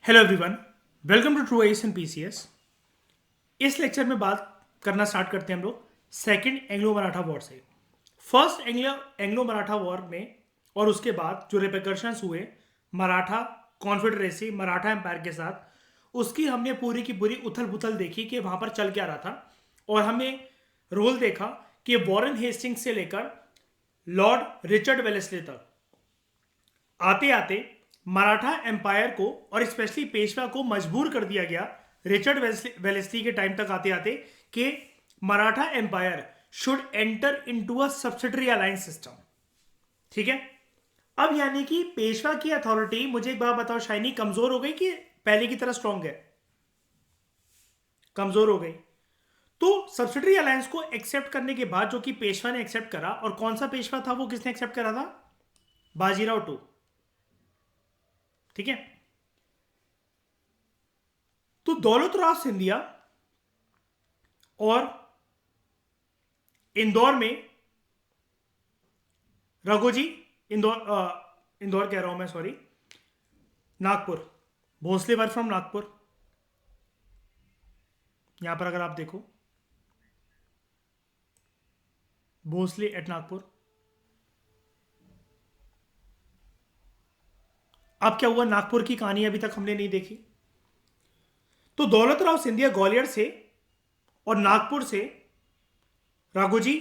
Hello everyone, welcome to true S and PCS. इस lecture में बात करना स्टार्ट करते हैं हम लोग सेकंड एंग्लो मराठा वॉर से। फर्स्ट एंग्लो मराठा वॉर में और उसके बाद जो रिpercussions हुए मराठा कॉन्फेडरेसी मराठा एम्पायर के साथ, उसकी हमने पूरी की पूरी उथल पुथल देखी कि वहां पर चल क्या रहा था। और हमने रोल देखा कि वॉरेन हेस्टिंग्स से लेकर लॉर्ड रिचर्ड वेलेस्ले तक आते आते मराठा एम्पायर को और स्पेशली पेशवा को मजबूर कर दिया गया रिचर्ड वेलेस्ली के टाइम तक आते आते कि Maratha empire should enter into a subsidiary alliance system. ठीक है। अब यानी कि पेशवा की अथॉरिटी, मुझे एक बात बताओ शाइनी, कमजोर हो गई कि पहले की तरह स्ट्रांग है? कमजोर हो गई। तो सब्सिडरी अलायंस को एक्सेप्ट करने के बाद जो कि पेशवा ने एक्सेप्ट करा, और कौन सा पेशवा था वो, किसने एक्सेप्ट करा था? बाजीराव टू। ठीक है। तो दौलत राव सिंधिया और इंदौर में रघुजी, इंदौर कह रहा हूं मैं, sorry, Nagpur, Bhosle were from Nagpur. यहां पर अगर आप देखो, भोसले एट नागपुर। अब क्या हुआ, नागपुर की कहानी अभी तक हमने नहीं देखी। तो दौलत राव सिंधिया ग्वालियर से और नागपुर से राघोजी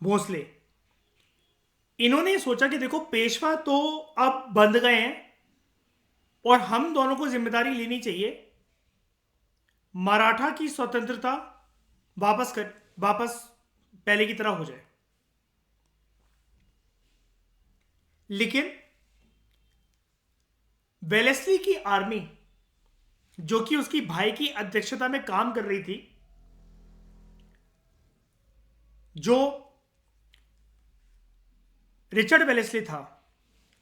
भोसले, इन्होंने सोचा कि देखो पेशवा तो अब बंध गए हैं और हम दोनों को जिम्मेदारी लेनी चाहिए, मराठा की स्वतंत्रता वापस पहले की तरह हो जाए। लेकिन वेलेस्ली की आर्मी, जो कि उसकी भाई की अध्यक्षता में काम कर रही थी, जो रिचर्ड वेलेस्ली था,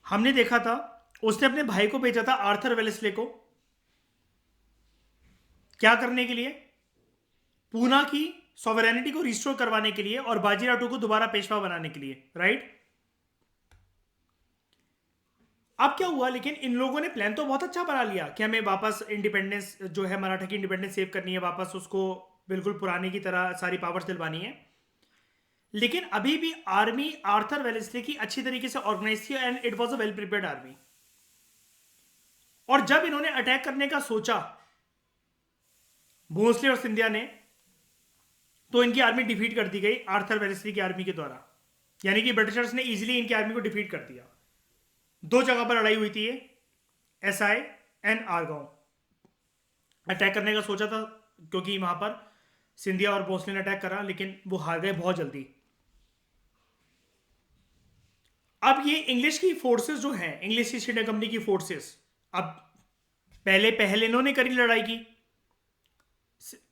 हमने देखा था उसने अपने भाई को भेजा था आर्थर वेलेस्ले को, क्या करने के लिए? पूना की सॉवरेनिटी को रिस्टोर करवाने के लिए और बाजीराव को दोबारा पेशवा बनाने के लिए, राइट। अब क्या हुआ, लेकिन इन लोगों ने प्लान तो बहुत अच्छा बना लिया कि हमें वापस इंडिपेंडेंस, जो है मराठा की इंडिपेंडेंस सेव करनी है, वापस उसको बिल्कुल पुराने की तरह सारी पावर्स दिलवानी है। लेकिन अभी भी आर्मी आर्थर वेलेस्ले की अच्छी तरीके से ऑर्गेनाइज थी and it was a well prepared army. और जब इन्होंने अटैक करने का सोचा, भोसले और सिंधिया ने, तो इनकी आर्मी डिफीट कर दी गई आर्थर वेलेस्ली की आर्मी के द्वारा। यानी कि ब्रिटिशर्स ने इजीली इनकी आर्मी को डिफीट कर दिया। दो जगह पर लड़ाई हुई थी ये, एसआई एंड आरगांव। अटैक करने का सोचा था क्योंकि वहां पर सिंधिया और भोसले ने अटैक करा, लेकिन वो हार गए बहुत जल्दी। अब ये इंग्लिश की फोर्सेस जो हैं, इंग्लिश ईस्ट इंडिया कंपनी की फोर्सेस, अब पहले इन्होंने करी लड़ाई की,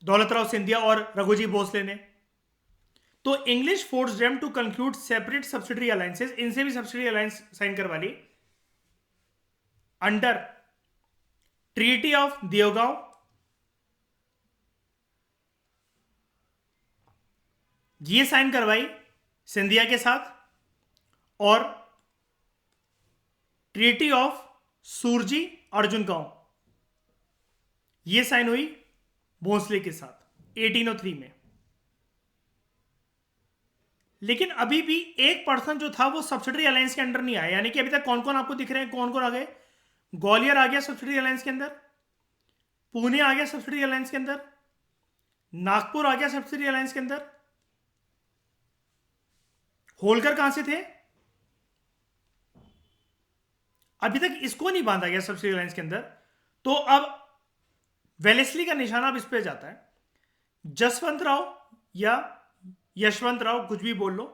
दौलत राव सिंधिया और रघुजी भोसले ने। तो English force them to conclude separate subsidiary alliances, इनसे भी सब्सिडरी अलायंस साइन करवा ली अंडर ट्रीटी ऑफ देवगांव, ये साइन करवाई सिंधिया के साथ, और ट्रीटी ऑफ सूरजी अर्जुन गांव, ये साइन हुई भोसले के साथ 1803 में। लेकिन अभी भी एक पर्सन जो था वो सब्सिडरी अलायंस के अंडर नहीं आया। यानी कि अभी तक कौन कौन आपको दिख रहे हैं, कौन कौन आ गए? ग्वालियर आ गया सब्सिडरी अलायंस के अंदर, पुणे आ गया सब्सिडरी अलायंस के अंदर, नागपुर आ गया सब्सिडरी अलायंस के अंदर। होलकर कहां से थे? अभी तक इसको नहीं बांधा गया सब्सिडरी अलायंस के अंदर। तो अब वेलेस्ली का निशाना अब इस पे जाता है। जसवंत राव या यशवंत राव, कुछ भी बोल लो,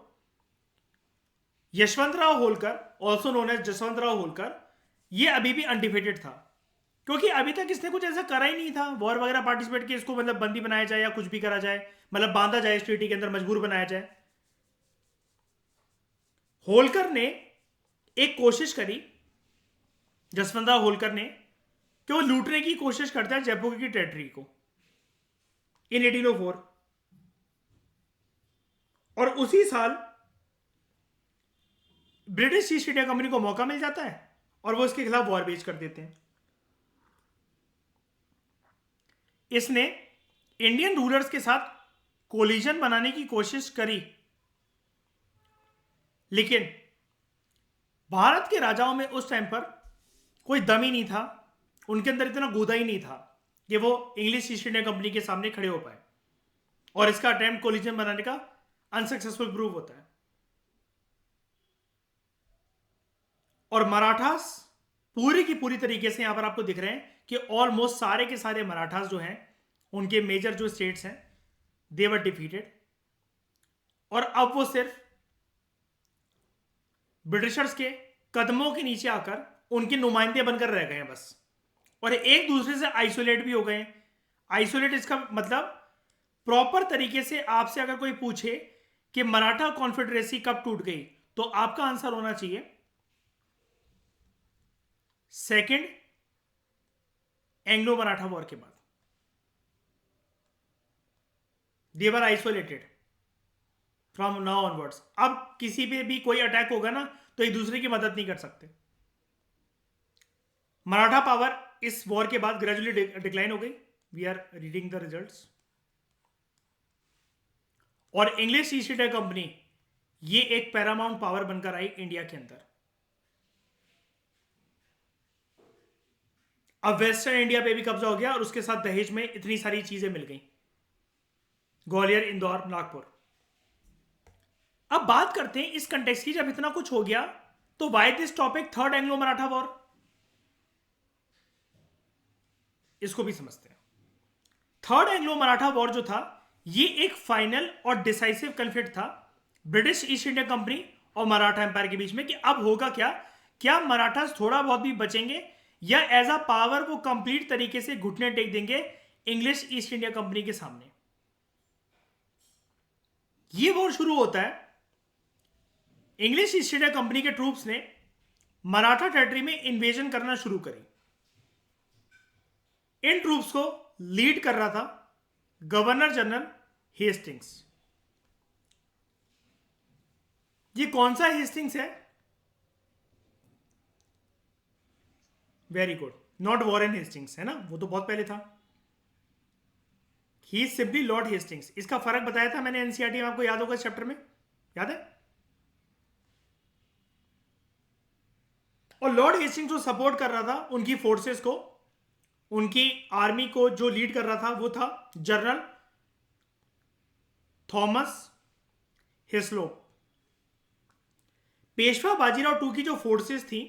Yashwant Rao Holkar, also known as Jaswant Rao Holkar, ये अभी भी अनडिफिटेड था, क्योंकि अभी तक इसने कुछ ऐसा करा ही नहीं था वॉर वगैरह पार्टिसिपेट किया, इसको मतलब बंदी बनाया जाए या कुछ भी करा जाए, मतलब बांधा जाए, इस ट्रीटी के अंदर मजबूर बनाया जाए। होलकर ने एक कोशिश करी, जसवंत राव होलकर ने, कि वो लूटने की कोशिश करता है जयपुर की टेरिटरी को इन 1804। और उसी साल ब्रिटिश ईस्ट इंडिया कंपनी को मौका मिल जाता है और वो इसके खिलाफ वॉर वेज कर देते हैं। इसने इंडियन रूलर्स के साथ कोलिजन बनाने की कोशिश करी, लेकिन भारत के राजाओं में उस टाइम पर कोई दम ही नहीं था, उनके अंदर इतना गूदा ही नहीं था कि वो इंग्लिश ईस्ट इंडिया कंपनी के सामने खड़े हो पाए, और इसका अटेम्प्ट कोलिजन बनाने का अनसक्सेसफुल प्रूव होता है। और मराठास पूरी की पूरी तरीके से यहां पर आपको दिख रहे हैं कि ऑलमोस्ट सारे के सारे मराठास जो हैं, उनके मेजर जो स्टेट्स हैं, दे वर डिफीटेड, और अब वो सिर्फ ब्रिटिशर्स के कदमों के नीचे आकर उनके नुमाइंदे बनकर रह गए हैं बस, और एक दूसरे से आइसोलेट भी हो गए हैं। आइसोलेट इसका मतलब प्रॉपर तरीके से आपसे अगर कोई पूछे कि मराठा कॉन्फेडरेसी कब टूट गई, तो आपका आंसर होना चाहिए सेकेंड एंग्लो मराठा वॉर के बाद। दे वर आइसोलेटेड फ्रॉम नाउ ऑनवर्ड्स। अब किसी पे भी कोई अटैक होगा ना, तो एक दूसरे की मदद नहीं कर सकते। मराठा पावर इस वॉर के बाद ग्रेजुअली डिक्लाइन हो गई। We are reading the results. और इंग्लिश ईस्ट इंडिया कंपनी ये एक पैरामाउंट पावर बनकर आई इंडिया के अंदर। अब वेस्टर्न इंडिया पे भी कब्जा हो गया, और उसके साथ दहेज में इतनी सारी चीजें मिल गई, ग्वालियर, इंदौर, नागपुर। अब बात करते हैं इस कंटेक्स्ट की, जब इतना कुछ हो गया तो why this topic third Anglo Maratha war, इसको भी समझते हैं। थर्ड एंग्लो मराठा वॉर जो था, ये एक फाइनल और डिसाइसिव कन्फ्लिक्ट था ब्रिटिश ईस्ट इंडिया कंपनी और मराठा एम्पायर के बीच में, कि अब होगा क्या मराठास थोड़ा बहुत भी बचेंगे, या एज अ पावर वो कंप्लीट तरीके से घुटने टेक देंगे इंग्लिश ईस्ट इंडिया कंपनी के सामने। ये वॉर शुरू होता है, इंग्लिश ईस्ट इंडिया कंपनी के ट्रूप्स ने मराठा टेरिटरी में इन्वेजन करना शुरू करी। इन ट्रूप्स को लीड कर रहा था गवर्नर जनरल हेस्टिंग्स। ये कौन सा हेस्टिंग्स है? Very good, not Warren Hastings, है ना, वो तो बहुत पहले था। He is simply Lord Hastings. इसका फर्क बताया था मैंने एनसीईआरटी में, आपको याद होगा इस चैप्टर में, याद है। और लॉर्ड हेस्टिंग्स जो सपोर्ट कर रहा था उनकी फोर्सेस को, उनकी आर्मी को जो लीड कर रहा था वो था general Thomas Hislop. Peshwa Bajirao two की जो फोर्सेस थी,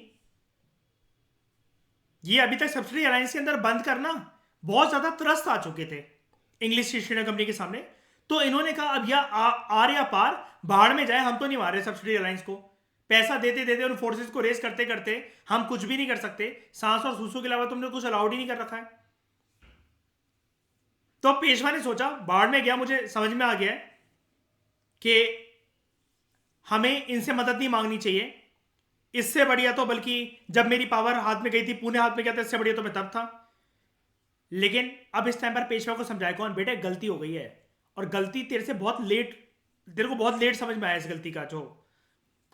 ये अभी तक सब्सिडी अलायंस के अंदर बंद करना बहुत ज्यादा त्रस्त आ चुके थे इंग्लिश ईस्ट इंडिया कंपनी के सामने। तो इन्होंने कहा अब आर या पार बाहर में जाए, हम तो नहीं मार रहे सब्सिडी अलायंस को। पैसा देते देते उन फोर्सेस को रेस करते करते हम कुछ भी नहीं कर सकते, सांस और सूसू के अलावा तुमने कुछ अलाउड ही नहीं कर रखा है। तो पेशवा ने सोचा, बाढ़ में गया, मुझे समझ में आ गया है कि हमें इनसे मदद नहीं मांगनी चाहिए। इससे बढ़िया तो, बल्कि जब मेरी पावर हाथ में गई थी, पुणे हाथ में गया था, इससे बढ़िया तो मैं तब था। लेकिन अब इस टाइम पर पेशवा को समझाया कौन, बेटे गलती हो गई है, और गलती तेरे से बहुत लेट, तेरे को बहुत लेट समझ में आया इस गलती का जो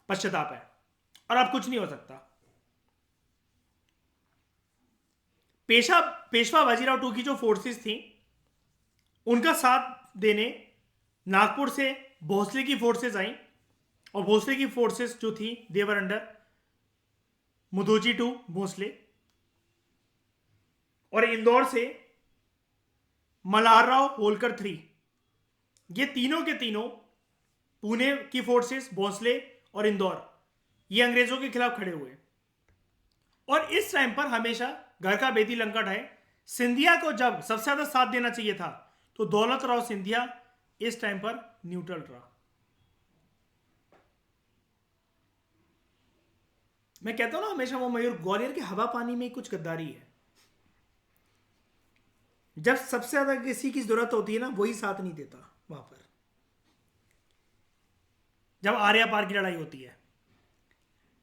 पश्चाताप है, और अब कुछ नहीं हो सकता। पेशवा बाजीराव टू की जो फोर्सेस थी, उनका साथ देने नागपुर से भोसले की फोर्सेस आई, और भोसले की फोर्सेस जो थी देवर अंडर मुदोजी टू भोसले, और इंदौर से मल्हार राव होलकर 3। ये तीनों के तीनों, पुणे की फोर्सेस, भोसले और इंदौर, ये अंग्रेजों के खिलाफ खड़े हुए। और इस टाइम पर हमेशा घर का बेदी लंका ढाए, सिंधिया को जब सबसे ज्यादा साथ देना चाहिए था, तो दौलत राव सिंधिया इस टाइम पर न्यूट्रल रहा। मैं कहता हूं ना हमेशा, वो मयूर, ग्वालियर के हवा पानी में कुछ गद्दारी है। जब सबसे ज्यादा किसी की जरूरत होती है ना, वही साथ नहीं देता वहां पर, जब आर्या पार की लड़ाई होती है।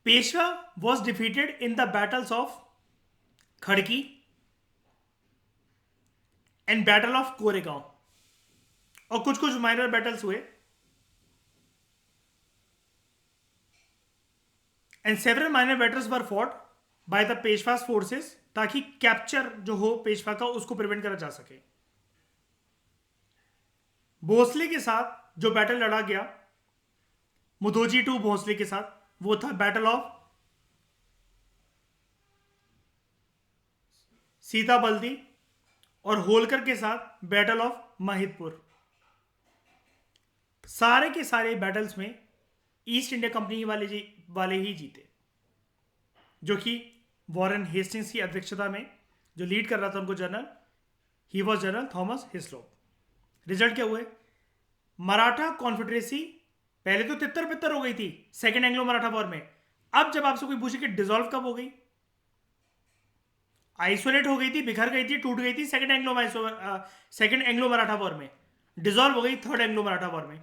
Peshwa was defeated in the battles of Khadki and battle of Koregaon, और कुछ कुछ माइनर बैटल्स हुए, and several minor battles were fought by the Peshwas forces, ताकि कैप्चर जो हो पेशवा का उसको प्रिवेंट करा जा सके। भोसले के साथ जो बैटल लड़ा गया मुदोजी टू भोसले के साथ, वो था बैटल ऑफ सीता बल्दी, और होलकर के साथ बैटल ऑफ महिदपुर। सारे के सारे बैटल्स में ईस्ट इंडिया कंपनी वाले ही जीते, जो कि वॉरेन हेस्टिंग्स की अध्यक्षता में जो लीड कर रहा था उनको general, he was general Thomas Hislop. Result क्या हुए? मराठा कॉन्फेडरेसी पहले तो तितर बितर हो गई थी सेकेंड एंग्लो मराठा वॉर में। अब जब आपसे कोई पूछे कि डिसॉल्व कब हो गई, आइसोलेट हो गई थी, बिखर गई थी, टूट गई थी सेकेंड एंग्लो मराठा वॉर में, डिसॉल्व हो गई थर्ड एंग्लो मराठा वॉर में।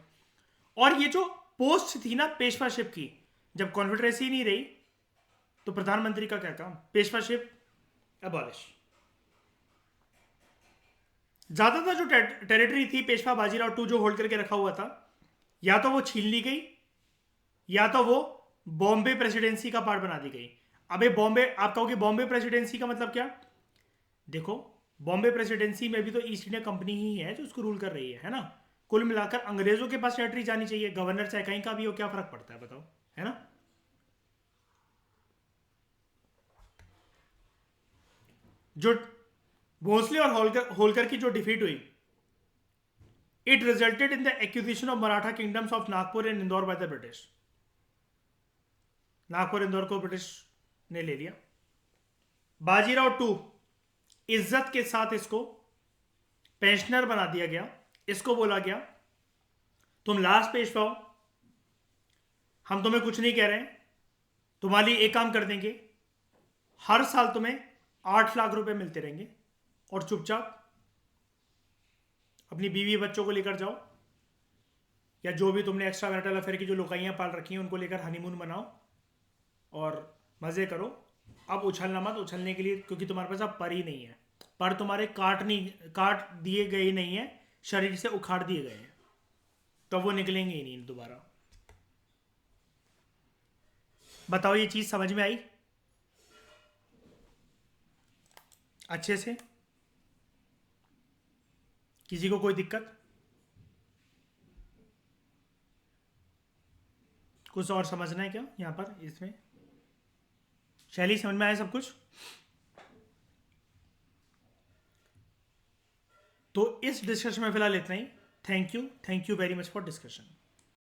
और ये जो पोस्ट थी ना पेशवाशिप की, जब कॉन्फेडरेसी नहीं रही तो प्रधानमंत्री का क्या काम? पेशवाशिप अबॉलिश। ज्यादातर जो टेरिटरी थी पेशवा बाजीराव टू जो होल्ड करके रखा हुआ था, या तो वो छीन ली गई या तो वो बॉम्बे प्रेसिडेंसी का पार्ट बना दी गई। अबे बॉम्बे, आप कहोगे बॉम्बे प्रेसिडेंसी का मतलब क्या? देखो, बॉम्बे प्रेसिडेंसी में भी तो ईस्ट इंडिया कंपनी ही है जो उसको रूल कर रही है ना। कुल मिलाकर अंग्रेजों के पास टेरिटरी जानी चाहिए, गवर्नर चाहे कहीं का भी हो, क्या फर्क पड़ता है बताओ, है ना। जो भोसले और होलकर की जो डिफीट हुई, it resulted in the acquisition of Maratha kingdoms of Nagpur and Indore by the British. Nagpur Indore को ब्रिटिश ने ले लिया। बाजीराव टू, इज्जत के साथ इसको पेंशनर बना दिया गया। इसको बोला गया तुम लास्ट पेशवा हो, हम तुम्हें कुछ नहीं कह रहे हैं, तुम्हारे लिए एक काम कर देंगे, हर साल तुम्हें 8 लाख रुपए मिलते रहेंगे और चुपचाप अपनी बीवी बच्चों को लेकर जाओ, या जो भी तुमने एक्स्ट्रा मैरिटल अफेयर की जो लुकाइयाँ पाल रखी हैं उनको लेकर हनीमून मनाओ और मज़े करो। अब उछलना मत, उछलने के लिए, क्योंकि तुम्हारे पास अब पर ही नहीं है। पर तुम्हारे काट दिए गए नहीं है, शरीर से उखाड़ दिए गए हैं, तो वो निकलेंगे ही नहीं दोबारा। बताओ ये चीज़ समझ में आई अच्छे से? किसी को कोई दिक्कत? कुछ और समझना है क्या यहाँ पर इसमें? शैली समझ में आया सब कुछ? तो इस डिस्कशन में फिलहाल इतना ही। Thank you very much for discussion.